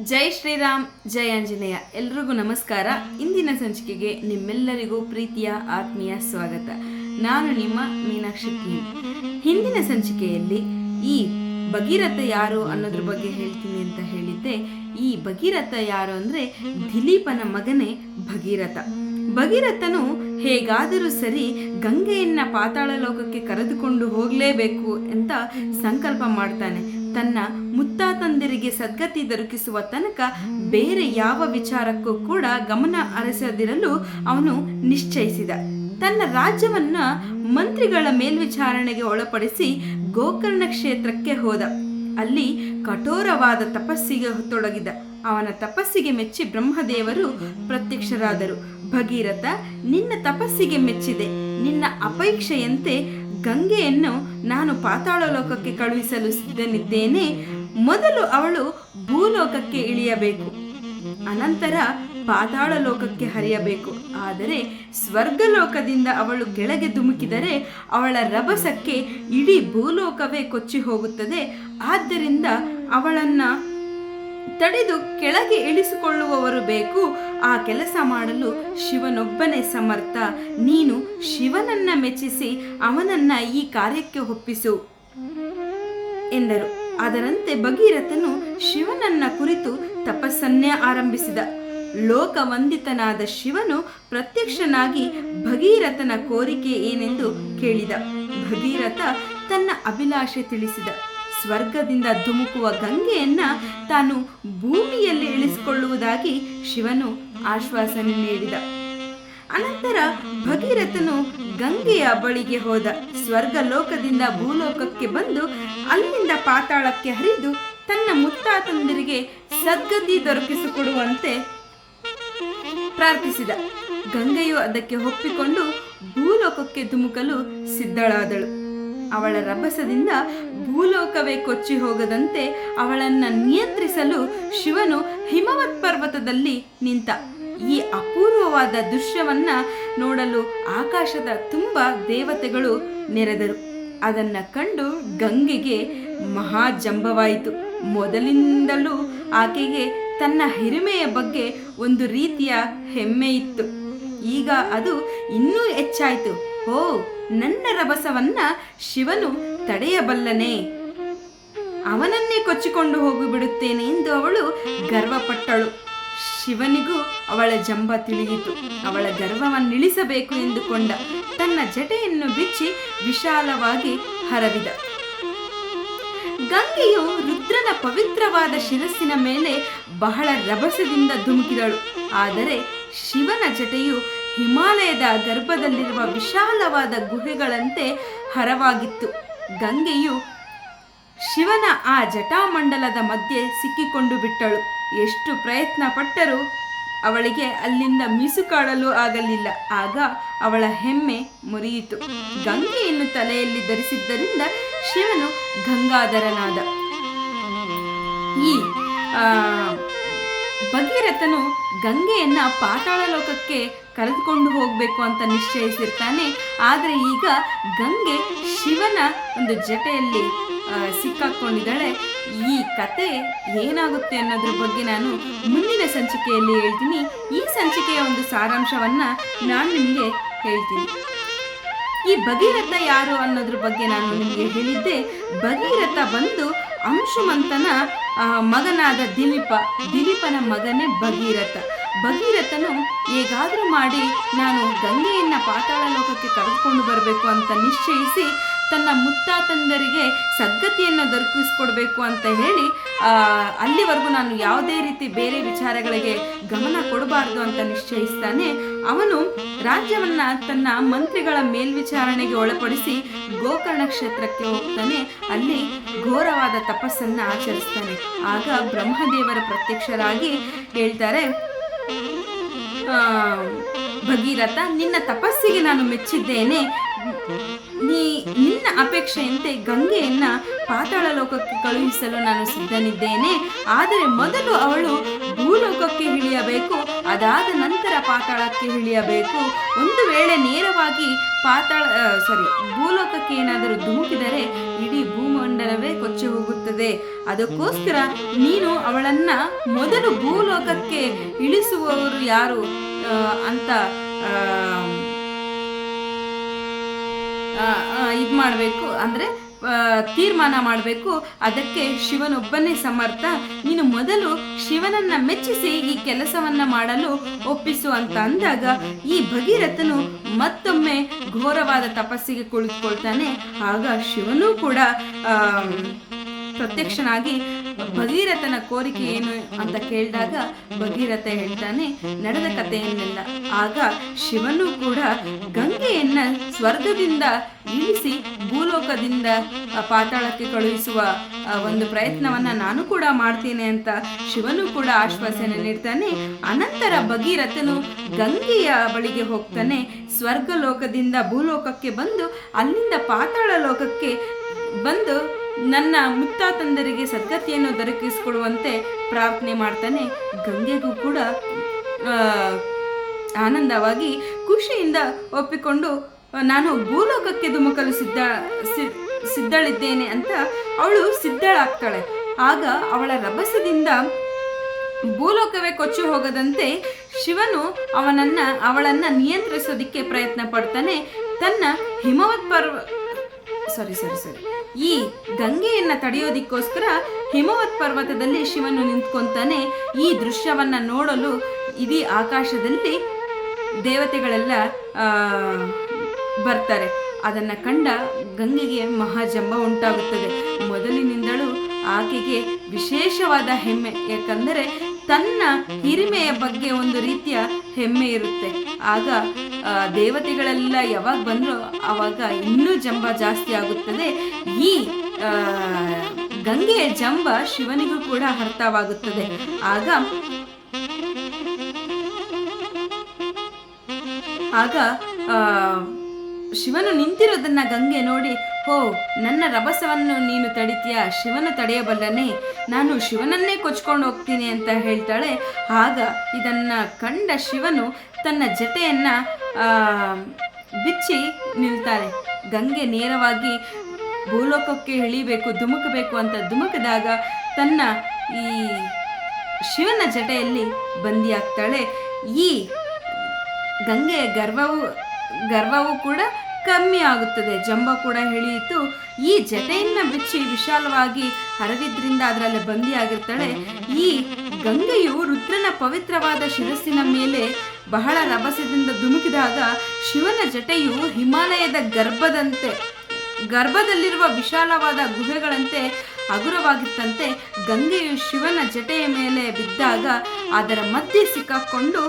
ಜೈ ಶ್ರೀರಾಮ್, ಜೈ ಆಂಜನೇಯ. ಎಲ್ರಿಗೂ ನಮಸ್ಕಾರ. ಇಂದಿನ ಸಂಚಿಕೆಗೆ ನಿಮ್ಮೆಲ್ಲರಿಗೂ ಪ್ರೀತಿಯ ಆತ್ಮೀಯ ಸ್ವಾಗತ. ನಾನು ನಿಮ್ಮ ಮೀನಾಕ್ಷಿ ಟಿ. ಹಿಂದಿನ ಸಂಚಿಕೆಯಲ್ಲಿ ಈ ಭಗೀರಥ ಯಾರು ಅನ್ನೋದ್ರ ಬಗ್ಗೆ ಹೇಳ್ತೀನಿ ಅಂತ ಹೇಳಿದ್ದೆ. ಈ ಭಗೀರಥ ಯಾರು ಅಂದರೆ ದಿಲೀಪನ ಮಗನೇ ಭಗೀರಥ. ಭಗೀರಥನು ಹೇಗಾದರೂ ಸರಿ ಗಂಗೆಯನ್ನ ಪಾತಾಳ ಲೋಕಕ್ಕೆ ಕರೆದುಕೊಂಡು ಹೋಗಲೇಬೇಕು ಅಂತ ಸಂಕಲ್ಪ ಮಾಡ್ತಾನೆ. ತನ್ನ ಮುತ್ತಾತಂದಿರಿಗೆ ಸದ್ಗತಿ ದೊರಕಿಸುವ ತನಕ ಬೇರೆ ಯಾವ ವಿಚಾರಕ್ಕೂ ಕೂಡ ಗಮನ ಹರಿಸದಿರಲು ಅವನು ನಿಶ್ಚಯಿಸಿದ. ತನ್ನ ರಾಜ್ಯವನ್ನ ಮಂತ್ರಿಗಳ ಮೇಲ್ವಿಚಾರಣೆಗೆ ಒಳಪಡಿಸಿ ಗೋಕರ್ಣ ಕ್ಷೇತ್ರಕ್ಕೆ ಹೋದ. ಅಲ್ಲಿ ಕಠೋರವಾದ ತಪಸ್ಸಿಗೆ ತೊಡಗಿದ. ಅವನ ತಪಸ್ಸಿಗೆ ಮೆಚ್ಚಿ ಬ್ರಹ್ಮದೇವರು ಪ್ರತ್ಯಕ್ಷರಾದರು. ಭಗೀರಥ, ನಿನ್ನ ತಪಸ್ಸಿಗೆ ಮೆಚ್ಚಿದೆ. ನಿನ್ನ ಅಪೇಕ್ಷೆಯಂತೆ ಗಂಗೆಯನ್ನು ನಾನು ಪಾತಾಳ ಲೋಕಕ್ಕೆ ಕಳುಹಿಸಲು ಸಿದ್ಧನಿದ್ದೇನೆ. ಮೊದಲು ಅವಳು ಭೂಲೋಕಕ್ಕೆ ಇಳಿಯಬೇಕು, ಅನಂತರ ಪಾತಾಳ ಲೋಕಕ್ಕೆ ಹರಿಯಬೇಕು. ಆದರೆ ಸ್ವರ್ಗಲೋಕದಿಂದ ಅವಳು ಕೆಳಗೆ ಧುಮುಕಿದರೆ ಅವಳ ರಭಸಕ್ಕೆ ಇಡೀ ಭೂಲೋಕವೇ ಕೊಚ್ಚಿ ಹೋಗುತ್ತದೆ. ಆದ್ದರಿಂದ ಅವಳನ್ನು ತಡೆದು ಕೆಳಗೆ ಇಳಿಸಿಕೊಳ್ಳುವವರು ಬೇಕು. ಆ ಕೆಲಸ ಮಾಡಲು ಶಿವನೊಬ್ಬನೇ ಸಮರ್ಥ. ನೀನು ಶಿವನನ್ನ ಮೆಚ್ಚಿಸಿ ಅವನನ್ನ ಈ ಕಾರ್ಯಕ್ಕೆ ಒಪ್ಪಿಸು ಎಂದರು. ಅದರಂತೆ ಭಗೀರಥನು ಶಿವನನ್ನ ಕುರಿತು ತಪಸ್ಸನ್ನೇ ಆರಂಭಿಸಿದ. ಲೋಕವಂದಿತನಾದ ಶಿವನು ಪ್ರತ್ಯಕ್ಷನಾಗಿ ಭಗೀರಥನ ಕೋರಿಕೆ ಏನೆಂದು ಕೇಳಿದ. ಭಗೀರಥ ತನ್ನ ಅಭಿಲಾಷೆ ತಿಳಿಸಿದ. ಸ್ವರ್ಗದಿಂದ ಧುಮುಕುವ ಗಂಗೆಯನ್ನ ತಾನು ಭೂಮಿಯಲ್ಲಿ ಇಳಿಸಿಕೊಳ್ಳುವುದಾಗಿ ಶಿವನು ಆಶ್ವಾಸನೆ ನೀಡಿದ. ಅನಂತರ ಭಗೀರಥನು ಗಂಗೆಯ ಬಳಿಗೆ ಹೋದ. ಸ್ವರ್ಗ ಲೋಕದಿಂದ ಭೂಲೋಕಕ್ಕೆ ಬಂದು ಅಲ್ಲಿಂದ ಪಾತಾಳಕ್ಕೆ ಹರಿದು ತನ್ನ ಮುತ್ತಾತಂದಿರಿಗೆ ಸದ್ಗತಿ ದೊರಕಿಸಿಕೊಡುವಂತೆ ಪ್ರಾರ್ಥಿಸಿದ. ಗಂಗೆಯು ಅದಕ್ಕೆ ಒಪ್ಪಿಕೊಂಡು ಭೂಲೋಕಕ್ಕೆ ಧುಮುಕಲು ಸಿದ್ಧಳಾದಳು. ಅವಳ ರಭಸದಿಂದ ಭೂಲೋಕವೇ ಕೊಚ್ಚಿ ಹೋಗದಂತೆ ಅವಳನ್ನು ನಿಯಂತ್ರಿಸಲು ಶಿವನು ಹಿಮವತ್ ಪರ್ವತದಲ್ಲಿ ನಿಂತ. ಈ ಅಪೂರ್ವವಾದ ದೃಶ್ಯವನ್ನ ನೋಡಲು ಆಕಾಶದ ತುಂಬ ದೇವತೆಗಳು ನೆರೆದರು. ಅದನ್ನ ಕಂಡು ಗಂಗೆಗೆ ಮಹಾಜಂಬವಾಯಿತು. ಮೊದಲಿಂದಲೂ ಆಕೆಗೆ ತನ್ನ ಹಿರಿಮೆಯ ಬಗ್ಗೆ ಒಂದು ರೀತಿಯ ಹೆಮ್ಮೆ ಇತ್ತು. ಈಗ ಅದು ಇನ್ನೂ ಹೆಚ್ಚಾಯಿತು. ಓ, ನನ್ನ ರಭಸವನ್ನ ಶಿವನು ತಡೆಯಬಲ್ಲನೆ, ಅವನನ್ನೇ ಕೊಚ್ಚಿಕೊಂಡು ಹೋಗಿಬಿಡುತ್ತೇನೆ ಎಂದು ಅವಳು ಗರ್ವಪಟ್ಟಳು. ಶಿವನಿಗೂ ಅವಳ ಜಂಬ ತಿಳಿಯಿತು. ಅವಳ ಗರ್ವವನ್ನಿಳಿಸಬೇಕು ಎಂದುಕೊಂಡ. ತನ್ನ ಜಟೆಯನ್ನು ಬಿಚ್ಚಿ ವಿಶಾಲವಾಗಿ ಹರವಿದ. ಗಂಗೆಯು ರುದ್ರನ ಪವಿತ್ರವಾದ ಶಿರಸ್ಸಿನ ಮೇಲೆ ಬಹಳ ರಭಸದಿಂದ ಧುಮುಕಿದಳು. ಆದರೆ ಶಿವನ ಜಟೆಯು ಹಿಮಾಲಯದ ಗರ್ಭದಲ್ಲಿರುವ ವಿಶಾಲವಾದ ಗುಹೆಗಳಂತೆ ಹರವಾಗಿತ್ತು. ಗಂಗೆಯು ಶಿವನ ಆ ಜಟಾಮಂಡಲದ ಮಧ್ಯೆ ಸಿಕ್ಕಿಕೊಂಡು ಬಿಟ್ಟಳು. ಎಷ್ಟು ಪ್ರಯತ್ನ ಪಟ್ಟರೂ ಅವಳಿಗೆ ಅಲ್ಲಿಂದ ಮಿಸುಕಾಡಲು ಆಗಲಿಲ್ಲ. ಆಗ ಅವಳ ಹೆಮ್ಮೆ ಮುರಿಯಿತು. ಗಂಗೆಯನ್ನು ತಲೆಯಲ್ಲಿ ಧರಿಸಿದ್ದರಿಂದ ಶಿವನು ಗಂಗಾಧರನಾದ. ಈ ಭಗೀರಥನು ಗಂಗೆಯನ್ನ ಪಾತಾಳ ಲೋಕಕ್ಕೆ ಕರೆದುಕೊಂಡು ಹೋಗಬೇಕು ಅಂತ ನಿಶ್ಚಯಿಸಿರ್ತಾನೆ. ಆದರೆ ಈಗ ಗಂಗೆ ಶಿವನ ಒಂದು ಜಟೆಯಲ್ಲಿ ಸಿಕ್ಕಾಕೊಂಡಿದ್ದಾಳೆ. ಈ ಕತೆ ಏನಾಗುತ್ತೆ ಅನ್ನೋದ್ರ ಬಗ್ಗೆ ನಾನು ಮುಂದಿನ ಸಂಚಿಕೆಯಲ್ಲಿ ಹೇಳ್ತೀನಿ. ಈ ಸಂಚಿಕೆಯ ಒಂದು ಸಾರಾಂಶವನ್ನ ನಾನು ನಿಮಗೆ ಹೇಳ್ತೀನಿ. ಈ ಭಗೀರಥ ಯಾರು ಅನ್ನೋದ್ರ ಬಗ್ಗೆ ನಾನು ನಿಮಗೆ ಹೇಳಿದ್ದೆ. ಭಗೀರಥ ಬಂದು ಅಂಶುಮಂತನ ಮಗನಾದ ದಿಲೀಪನ ಮಗನೇ ಭಗೀರಥ. ಭಗೀರಥನು ಹೇಗಾದರೂ ಮಾಡಿ ನಾನು ಗಂಗೆಯನ್ನ ಪಾತಾಳ ಲೋಕಕ್ಕೆ ಕರೆದುಕೊಂಡು ಬರಬೇಕು ಅಂತ ನಿಶ್ಚಯಿಸಿ ತನ್ನ ಮುತ್ತಾತಂದರಿಗೆ ಸದ್ಗತಿಯನ್ನು ದೊರಕಿಸಿಕೊಡ್ಬೇಕು ಅಂತ ಹೇಳಿ ಅಲ್ಲಿವರೆಗೂ ನಾನು ಯಾವುದೇ ರೀತಿ ಬೇರೆ ವಿಚಾರಗಳಿಗೆ ಗಮನ ಕೊಡಬಾರ್ದು ಅಂತ ನಿಶ್ಚಯಿಸ್ತಾನೆ. ಅವನು ರಾಜ್ಯವನ್ನ ತನ್ನ ಮಂತ್ರಿಗಳ ಮೇಲ್ವಿಚಾರಣೆಗೆ ಒಳಪಡಿಸಿ ಗೋಕರ್ಣ ಕ್ಷೇತ್ರಕ್ಕೆ ಹೋಗ್ತಾನೆ. ಅಲ್ಲಿ ಘೋರವಾದ ತಪಸ್ಸನ್ನ ಆಚರಿಸ್ತಾನೆ. ಆಗ ಬ್ರಹ್ಮದೇವರ ಪ್ರತ್ಯಕ್ಷರಾಗಿ ಹೇಳ್ತಾರೆ, ಭಗೀರಥ, ನಿನ್ನ ತಪಸ್ಸಿಗೆ ನಾನು ಮೆಚ್ಚಿದ್ದೇನೆ. ನಿನ್ನ ಅಪೇಕ್ಷೆಯಂತೆ ಗಂಗೆಯನ್ನ ಪಾತಾಳ ಲೋಕಕ್ಕೆ ಕಳುಹಿಸಲು ನಾನು ಸಿದ್ಧನಿದ್ದೇನೆ. ಆದರೆ ಮೊದಲು ಅವಳು ಭೂಲೋಕಕ್ಕೆ ಇಳಿಯಬೇಕು, ಅದಾದ ನಂತರ ಪಾತಾಳಕ್ಕೆ ಇಳಿಯಬೇಕು. ಒಂದು ವೇಳೆ ನೇರವಾಗಿ ಭೂಲೋಕಕ್ಕೆ ಏನಾದರೂ ಧುಮುಕಿದರೆ ಇಡೀ ಭೂಮಂಡಲವೇ ಕೊಚ್ಚಿ ಹೋಗುತ್ತದೆ. ಅದಕ್ಕೋಸ್ಕರ ನೀನು ಅವಳನ್ನ ಮೊದಲು ಭೂಲೋಕಕ್ಕೆ ಇಳಿಸುವವರು ಯಾರು ಅಂತ ಇದು ಮಾಡಬೇಕು, ಅಂದರೆ ತೀರ್ಮಾನ ಮಾಡಬೇಕು. ಅದಕ್ಕೆ ಶಿವನೊಬ್ಬನೇ ಸಮರ್ಥ. ನೀನು ಮೊದಲು ಶಿವನನ್ನ ಮೆಚ್ಚಿಸಿ ಈ ಕೆಲಸವನ್ನ ಮಾಡಲು ಒಪ್ಪಿಸು ಅಂತ ಅಂದಾಗ ಈ ಭಗೀರಥನು ಮತ್ತೊಮ್ಮೆ ಘೋರವಾದ ತಪಸ್ಸಿಗೆ ಕುಳಿತುಕೊಳ್ತಾನೆ. ಆಗ ಶಿವನೂ ಕೂಡ ಪ್ರತ್ಯಕ್ಷನಾಗಿ ಭಗೀರಥನ ಕೋರಿಕೆ ಏನು ಅಂತ ಕೇಳಿದಾಗ ಭಗೀರಥ ಹೇಳ್ತಾನೆ ನಡೆದ ಕಥೆಯನ್ನೆಲ್ಲ. ಆಗ ಶಿವನು ಕೂಡ ಗಂಗೆಯನ್ನ ಸ್ವರ್ಗದಿಂದ ಇಳಿಸಿ ಭೂಲೋಕದಿಂದ ಪಾತಾಳಕ್ಕೆ ಕಳುಹಿಸುವ ಒಂದು ಪ್ರಯತ್ನವನ್ನ ನಾನು ಕೂಡ ಮಾಡ್ತೇನೆ ಅಂತ ಶಿವನು ಕೂಡ ಆಶ್ವಾಸನೆ ನೀಡ್ತಾನೆ. ಅನಂತರ ಭಗೀರಥನು ಗಂಗೆಯ ಬಳಿಗೆ ಹೋಗ್ತಾನೆ. ಸ್ವರ್ಗ ಲೋಕದಿಂದ ಭೂಲೋಕಕ್ಕೆ ಬಂದು ಅಲ್ಲಿಂದ ಪಾತಾಳ ಲೋಕಕ್ಕೆ ಬಂದು ನನ್ನ ಮುತ್ತಾತಂದರಿಗೆ ಸದ್ಗತಿಯನ್ನು ದೊರಕಿಸಿಕೊಡುವಂತೆ ಪ್ರಾರ್ಥನೆ ಮಾಡ್ತಾನೆ. ಗಂಗೆಗೂ ಕೂಡ ಆನಂದವಾಗಿ ಖುಷಿಯಿಂದ ಒಪ್ಪಿಕೊಂಡು ನಾನು ಭೂಲೋಕಕ್ಕೆ ಧುಮುಕಲು ಸಿದ್ಧಳಿದ್ದೇನೆ ಅಂತ ಅವಳು ಸಿದ್ಧಳಾಗ್ತಾಳೆ. ಆಗ ಅವಳ ರಭಸದಿಂದ ಭೂಲೋಕವೇ ಕೊಚ್ಚಿ ಹೋಗದಂತೆ ಶಿವನು ಅವಳನ್ನ ನಿಯಂತ್ರಿಸೋದಿಕ್ಕೆ ಪ್ರಯತ್ನ ಪಡ್ತಾನೆ. ತನ್ನ ಈ ಗಂಗೆಯನ್ನ ತಡೆಯೋದಿಕ್ಕೋಸ್ಕರ ಹಿಮವತ್ ಪರ್ವತದಲ್ಲಿ ಶಿವನು ನಿಂತ್ಕೊಂತಾನೆ. ಈ ದೃಶ್ಯವನ್ನ ನೋಡಲು ಇಡೀ ಆಕಾಶದಲ್ಲಿ ದೇವತೆಗಳೆಲ್ಲ ಬರ್ತಾರೆ. ಅದನ್ನ ಕಂಡ ಗಂಗೆಗೆ ಮಹಾಜಂಬ ಉಂಟಾಗುತ್ತದೆ. ಮೊದಲಿನಿಂದಲೂ ಆಕೆಗೆ ವಿಶೇಷವಾದ ಹೆಮ್ಮೆ, ಯಾಕಂದರೆ ತನ್ನ ಹಿರಿಮೆಯ ಬಗ್ಗೆ ಒಂದು ರೀತಿಯ ಹೆಮ್ಮೆ ಇರುತ್ತೆ. ಆಗ ದೇವತೆಗಳೆಲ್ಲ ಯಾವಾಗ ಬಂದ್ರು ಆವಾಗ ಇನ್ನೂ ಜಂಬ ಜಾಸ್ತಿ ಆಗುತ್ತದೆ. ಈ ಗಂಗೆಯ ಜಂಬ ಶಿವನಿಗೂ ಕೂಡ ಅರ್ಥವಾಗುತ್ತದೆ. ಆಗ ಶಿವನು ನಿಂತಿರೋದನ್ನ ಗಂಗೆ ನೋಡಿ, ಹೋ ನನ್ನ ರಭಸವನ್ನು ನೀನು ತಡಿತೀಯ, ಶಿವನು ತಡೆಯಬಲ್ಲನೆ, ನಾನು ಶಿವನನ್ನೇ ಕೊಚ್ಕೊಂಡು ಹೋಗ್ತೀನಿ ಅಂತ ಹೇಳ್ತಾಳೆ. ಆಗ ಇದನ್ನ ಕಂಡ ಶಿವನು ತನ್ನ ಜಟೆಯನ್ನ ಬಿಚ್ಚಿ ನಿಲ್ತಾನೆ. ಗಂಗೆ ನೇರವಾಗಿ ಭೂಲೋಕಕ್ಕೆ ಇಳಿಬೇಕು, ಧುಮುಕಬೇಕು ಅಂತ ಧುಮುಕಿದಾಗ ತನ್ನ ಈ ಶಿವನ ಜಟೆಯಲ್ಲಿ ಬಂದಿಯಾಗ್ತಾಳೆ. ಈ ಗಂಗೆಯ ಗರ್ವವು ಕೂಡ ಕಮ್ಮಿ ಆಗುತ್ತದೆ, ಜಂಬ ಕೂಡ ಇಳಿಯಿತು. ಈ ಜಟೆಯನ್ನ ಬಿಚ್ಚಿ ವಿಶಾಲವಾಗಿ ಹರವಿದ್ರಿಂದ ಅದರಲ್ಲಿ ಬಂದಿಯಾಗಿರ್ತಾಳೆ. ಈ ಗಂಗೆಯು ರುದ್ರನ ಪವಿತ್ರವಾದ ಶಿರಸ್ಸಿನ ಮೇಲೆ ಬಹಳ ರಭಸದಿಂದ ಧುಮುಕಿದಾಗ ಶಿವನ ಜಟೆಯು ಹಿಮಾಲಯದ ಗರ್ಭದಲ್ಲಿರುವ ವಿಶಾಲವಾದ ಗುಹೆಗಳಂತೆ ಹಗುರವಾಗಿತ್ತಂತೆ. ಗಂಗೆಯು ಶಿವನ ಜಟೆಯ ಮೇಲೆ ಬಿದ್ದಾಗ ಅದರ ಮಧ್ಯೆ ಸಿಕ್ಕಾಕೊಂಡು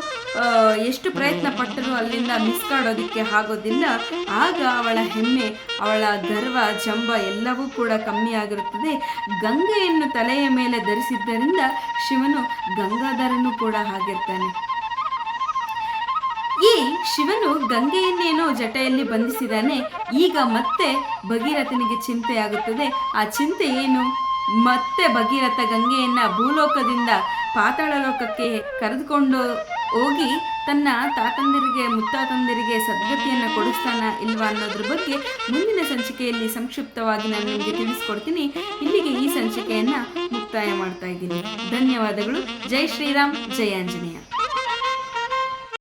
ಎಷ್ಟು ಪ್ರಯತ್ನ ಪಟ್ಟರೂ ಅಲ್ಲಿಂದ ಮಿಸ್ಕಾಡೋದಿಕ್ಕೆ ಆಗೋದಿಲ್ಲ. ಆಗ ಅವಳ ಹೆಮ್ಮೆ, ಅವಳ ಗರ್ವ, ಜಂಬ ಎಲ್ಲವೂ ಕೂಡ ಕಮ್ಮಿಯಾಗಿರುತ್ತದೆ. ಗಂಗೆಯನ್ನು ತಲೆಯ ಮೇಲೆ ಧರಿಸಿದ್ದರಿಂದ ಶಿವನು ಗಂಗಾಧರನು ಕೂಡ ಆಗಿರ್ತಾನೆ. ಈ ಶಿವನು ಗಂಗೆಯನ್ನೇನೋ ಜಟೆಯಲ್ಲಿ ಬಂಧಿಸಿದಾನೆ. ಈಗ ಮತ್ತೆ ಭಗೀರಥನಿಗೆ ಚಿಂತೆಯಾಗುತ್ತದೆ. ಆ ಚಿಂತೆ ಏನು? ಮತ್ತೆ ಭಗೀರಥ ಗಂಗೆಯನ್ನ ಭೂಲೋಕದಿಂದ ಪಾತಾಳ ಲೋಕಕ್ಕೆ ಕರೆದುಕೊಂಡು ಹೋಗಿ ತನ್ನ ಮುತ್ತಾತಂದಿರಿಗೆ ಸದ್ಗತಿಯನ್ನು ಕೊಡಿಸ್ತಾನ ಇಲ್ವಾ ಅನ್ನೋದ್ರ ಬಗ್ಗೆ ಮುಂದಿನ ಸಂಚಿಕೆಯಲ್ಲಿ ಸಂಕ್ಷಿಪ್ತವಾಗಿ ನಾನು ನಿಮಗೆ ತಿಳಿಸ್ಕೊಡ್ತೀನಿ. ಇಲ್ಲಿಗೆ ಈ ಸಂಚಿಕೆಯನ್ನ ಮುಕ್ತಾಯ ಮಾಡ್ತಾ ಇದ್ದೀನಿ. ಧನ್ಯವಾದಗಳು. ಜೈ ಶ್ರೀರಾಮ್, ಜೈ ಆಂಜನೇಯ.